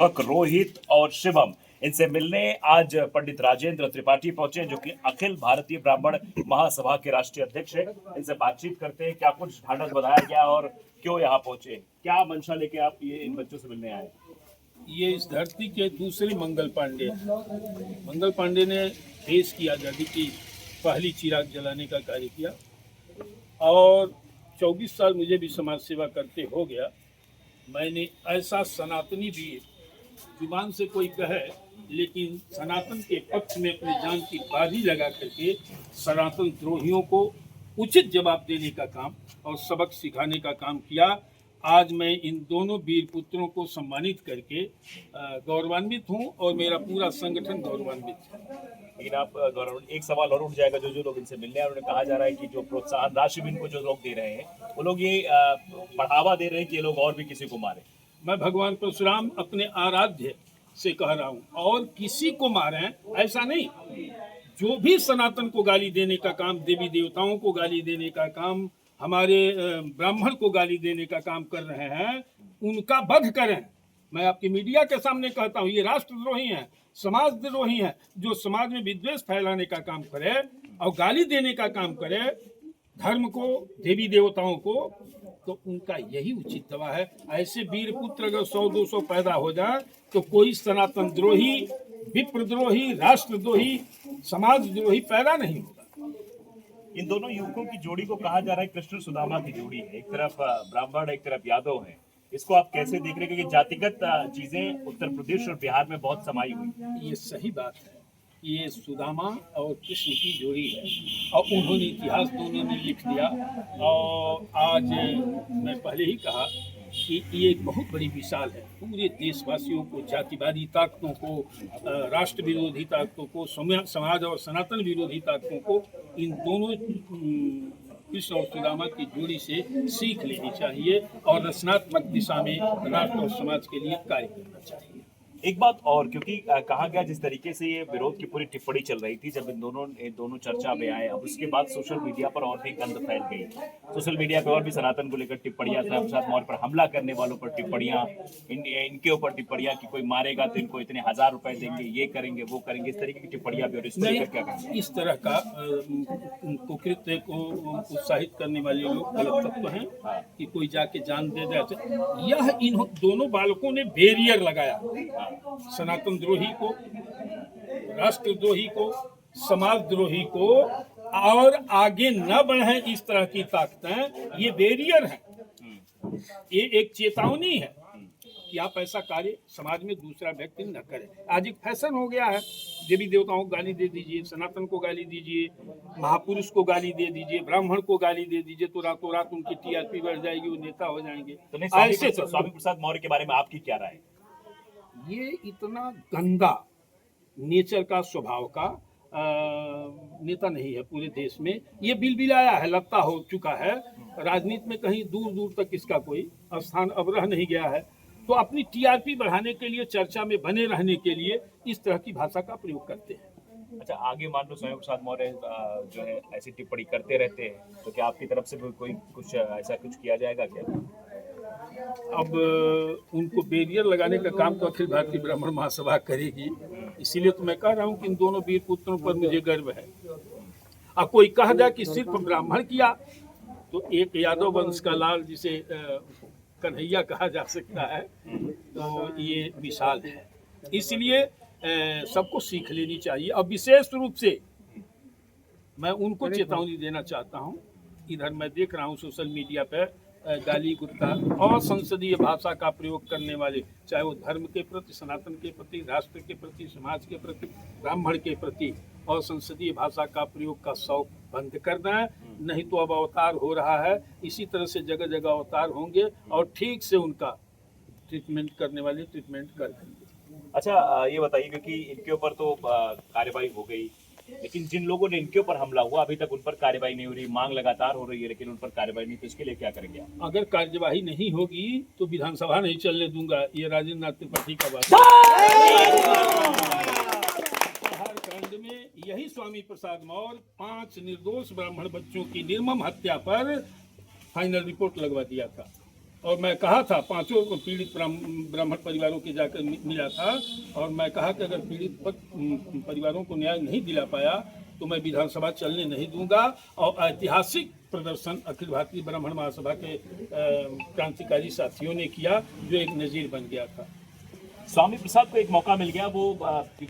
दीपक, रोहित और शिवम इनसे मिलने आज पंडित राजेंद्र त्रिपाठी पहुंचे, जो कि अखिल भारतीय ब्राह्मण महासभा के राष्ट्रीय अध्यक्ष हैं। इनसे बातचीत करते हैं, क्या कुछ ढांढस बंधाया गया और क्यों यहाँ पहुंचे, क्या मंशा लेके आप ये इन बच्चों से मिलने आए। ये इस धरती के दूसरे मंगल पांडे ने देश की आज़ादी की पहली चिराग जलाने का कार्य किया और 24 साल मुझे भी समाज सेवा करते हो गया। मैंने ऐसा सनातनी भी जुबान से कोई कहे लेकिन सनातन के पक्ष में अपनी जान की बाजी लगा करके सनातन द्रोहियों को उचित जवाब देने का काम और सबक सिखाने का काम किया। आज मैं इन दोनों वीर पुत्रों को सम्मानित करके गौरवान्वित हूं और मेरा पूरा संगठन गौरवान्वित है। लेकिन आप एक सवाल और उठ जाएगा, जो लोग इनसे मिलने आए उन्हें कहा जा रहा है कि जो प्रोत्साहन राशि भी इनको जो लोग दे रहे हैं वो लोग ये बढ़ावा दे रहे हैं कि ये लोग और भी किसी को मारे। मैं भगवान परशुराम अपने आराध्य से कह रहा हूँ, और किसी को मारें ऐसा नहीं। जो भी सनातन को गाली देने का काम, देवी देवताओं को गाली देने का काम, हमारे ब्राह्मण को गाली देने का काम कर रहे हैं, उनका वध करें। मैं आपकी मीडिया के सामने कहता हूँ, ये राष्ट्रद्रोही हैं, समाजद्रोही हैं। जो समाज में विद्वेष फैलाने का काम करे और गाली देने का काम करे धर्म को, देवी देवताओं को, तो उनका यही उचित दवा है। ऐसे वीर पुत्र अगर 100-200 पैदा हो जाए तो कोई सनातन द्रोही, विप्रद्रोही, राष्ट्रद्रोही, समाजद्रोही पैदा नहीं होगा। इन दोनों युवकों की जोड़ी को कहा जा रहा है कृष्ण सुदामा की जोड़ी है। एक तरफ ब्राह्मण, एक तरफ यादव है। इसको आप कैसे देख रहे हैं, क्योंकि जातिगत चीजें उत्तर प्रदेश और बिहार में बहुत समाई हुई। ये सही बात है, ये सुदामा और कृष्ण की जोड़ी है और उन्होंने इतिहास दोनों ने लिख दिया। और आज मैं पहले ही कहा कि ये एक बहुत बड़ी मिसाल है पूरे देशवासियों को, जातिवादी ताकतों को, राष्ट्र विरोधी ताकतों को, समाज और सनातन विरोधी ताकतों को, इन दोनों कृष्ण और सुदामा की जोड़ी से सीख लेनी चाहिए और रचनात्मक दिशा में राष्ट्र और समाज के लिए कार्य करना चाहिए। एक बात और, क्योंकि कहा गया जिस तरीके से ये विरोध की पूरी टिप्पणी चल रही थी जब इन दोनों चर्चा में आए, अब उसके बाद सोशल मीडिया पर और भी गंद फैल गई। सोशल मीडिया पर और भी सनातन को लेकर टिप्पणियां, प्रसाद मौर्य पर हमला करने वालों पर टिप्पणियां, इनके ऊपर टिप्पणियां कि कोई मारेगा तो इनको इतने 1000 रुपए देंगे, ये करेंगे वो करेंगे, इस तरीके की टिप्पणियां भी। और इस तरह क्या करेंगे? इस तरह का कुकृत्य को उत्साहित करने वाले लोग गलत तत्व हैं कि कोई जाके जान दे दे। यह इन दोनों बालकों ने बैरियर लगाया सनातन द्रोही को, राष्ट्रद्रोही को, समाजद्रोही को, और आगे न बढ़े इस तरह की ताकतें। ये बैरियर है, ये एक चेतावनी है कि आप ऐसा कार्य समाज में दूसरा व्यक्ति न करे। आज एक फैशन हो गया है, देवी देवताओं को गाली दे दीजिए, सनातन को गाली दीजिए, महापुरुष को गाली दे दीजिए, ब्राह्मण को गाली दे दीजिए, तो रातों रात उनकी टीआरपी बढ़ जाएगी, वो नेता हो जाएंगे। तो ऐसे स्वामी प्रसाद मौर्य के बारे में आपकी क्या राय है? ये इतना गंदा नेचर का, स्वभाव का नेता नहीं है पूरे देश में। ये बिलबिलाया है, लगता हो चुका है। राजनीति में कहीं दूर दूर तक इसका कोई स्थान अब रह नहीं गया है। तो अपनी टीआरपी बढ़ाने के लिए, चर्चा में बने रहने के लिए इस तरह की भाषा का प्रयोग करते हैं। अच्छा, आगे मान लो स्वामी प्रसाद मौर्य जो है ऐसी टिप्पणी करते रहते हैं, तो क्या आपकी तरफ से कोई कुछ ऐसा कुछ किया जाएगा क्या? अब उनको बैरियर लगाने का काम तो अखिल भारतीय ब्राह्मण महासभा करेगी। इसीलिए तो मैं कह रहा हूँ कि इन दोनों वीर पुत्रों पर मुझे गर्व है। अब कोई कह जाए कि सिर्फ ब्राह्मण किया, तो एक यादव वंश का लाल जिसे कन्हैया कहा जा सकता है, तो ये मिसाल है। इसलिए सबको सीख लेनी चाहिए। और विशेष रूप से मैं उनको चेतावनी देना चाहता हूँ। इधर मैं देख रहा हूँ सोशल मीडिया पर गाली गुट्टा और संसदीय भाषा का प्रयोग करने वाले, चाहे वो धर्म के प्रति, सनातन के प्रति, राष्ट्र के प्रति, समाज के प्रति, ब्राह्मण के प्रति, और संसदीय भाषा का प्रयोग का शौक बंद करना है। नहीं तो अब अवतार हो रहा है, इसी तरह से जगह जगह अवतार होंगे और ठीक से उनका ट्रीटमेंट करने वाले ट्रीटमेंट कर देंगे। अच्छा, ये बताइए, क्योंकि इनके ऊपर तो कार्रवाई हो गई, लेकिन जिन लोगों ने इनके ऊपर हमला हुआ अभी तक उन पर कार्रवाई नहीं हो रही, मांग लगातार हो रही है लेकिन उन पर कार्रवाई नहीं, तो इसके लिए क्या करेंगे आप? अगर कार्यवाही नहीं होगी तो विधानसभा नहीं चलने दूंगा। ये राजेंद्र नाथ त्रिपाठी का बात। झारखंड में यही स्वामी प्रसाद मौर्य 5 निर्दोष ब्राह्मण बच्चों की निर्मम हत्या पर फाइनल रिपोर्ट लगवा दिया था। और मैं कहा था, पांचों पीड़ित ब्राह्मण परिवारों के जाकर मिला था, और मैं कहा कि अगर पीड़ित परिवारों को न्याय नहीं दिला पाया तो मैं विधानसभा चलने नहीं दूंगा। और ऐतिहासिक प्रदर्शन अखिल भारतीय ब्राह्मण महासभा के क्रांतिकारी साथियों ने किया, जो एक नजीर बन गया था। स्वामी प्रसाद को एक मौका मिल गया, वो क्योंकि